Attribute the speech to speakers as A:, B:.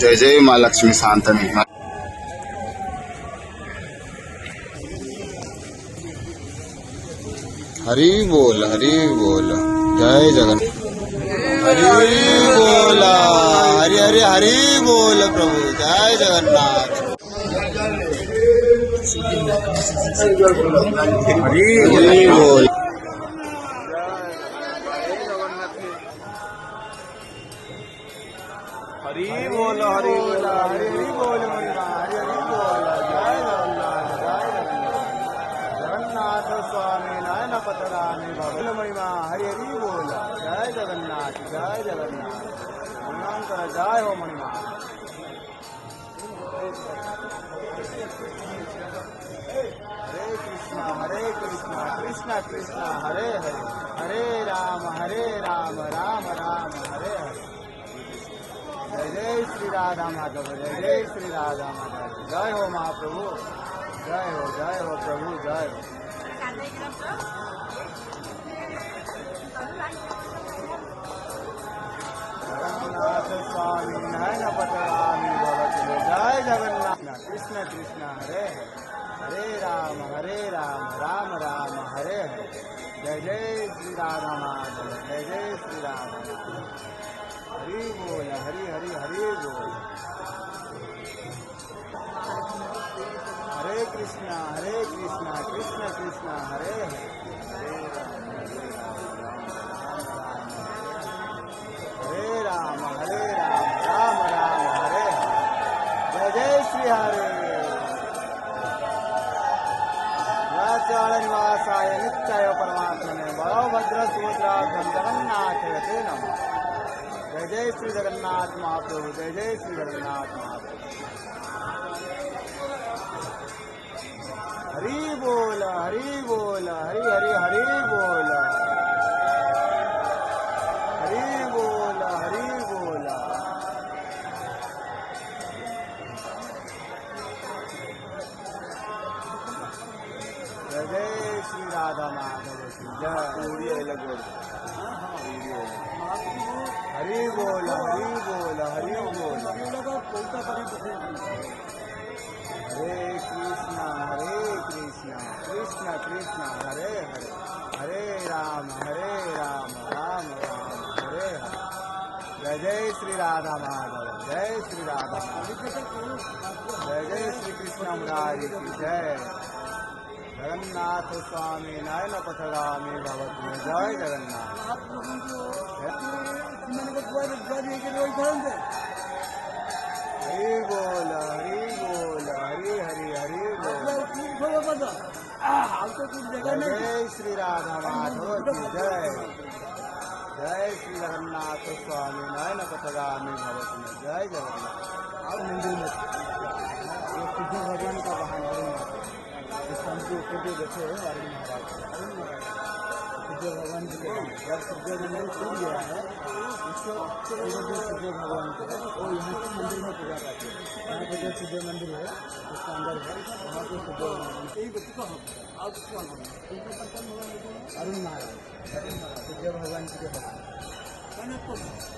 A: जय जय माँ लक्ष्मी शांतनी। हरि बोल जय जगन्नाथ। हरि बोल हरि हरि हरि बोल प्रभु जय जगन्नाथ। हरि बोल।
B: हरि बोल हरि बोल हरि हरि बोल मणिमा हरि हरि बोल जय जगन्नाथ जगन्नाथ स्वामी नयन पतरामी भगल मणिमा हरि हरि बोल जय जगन्नाथ मंगल जय हो मणिमा। हरे कृष्णा कृष्णा कृष्णा हरे हरे हरे राम राम राम हरे हरे। जय जय श्री राधा माधव जय श्री राधा माधव। जय हो महाप्रभु जय हो प्रभु जय हो। जगन्नाथ स्वामी नयन पतरामी भवतु जय जगन्नाथ। कृष्ण कृष्ण हरे हरे हरे राम राम हरे हरे। जय जय श्री राधा माधव जय श्री राधा माधव। हरि बोल हरि हरि हरि बोल। हरे कृष्णा कृष्ण कृष्ण हरे हरे राम राम राम हरे हरे। जय जय श्री हरे। निवासाय नित्याय परमात्मने बलभद्र सुभद्राभ्यां जगन्नाथ ते नमः। जय जय श्री जगन्नाथ महाप्रभु जय जय श्री जगन्नाथ महाप्रभु। हरि बोल हरि हरि हरि बोल हरि बोल। जय जय श्री राधा माधव की जय। हरि बोल हरि बोल। हरे कृष्णा कृष्ण कृष्ण हरे हरे हरे राम राम हरे हरे। जय जय श्री राधा माधव जय श्री राधा माधव। जय जय श्री कृष्ण मुरारी की जय। जगन्नाथ स्वामी नयन पथगामी भवतु जय जगन्नाथ। हरि बोल हरि हरि हरि बोल। जय श्री राधा माधव की जय। जय श्री जगन्नाथ स्वामी नयन पथगामी भवतु जय जगन्नाथ। और मंदिर में कृष्ण भगवान का वाहन ऊपर बैठे हैं अरुण महाराज। सूर्य भगवान जी के जब सूर्य मंदिर टूट गया है उसको सूर्य भगवान को वो यहाँ के मंदिर में पूजा करते हैं। यहाँ पे जो सूर्य मंदिर है उसका अंदर है वहाँ पे सूर्य अरुण महाराज सूर्य भगवान जी के भगवान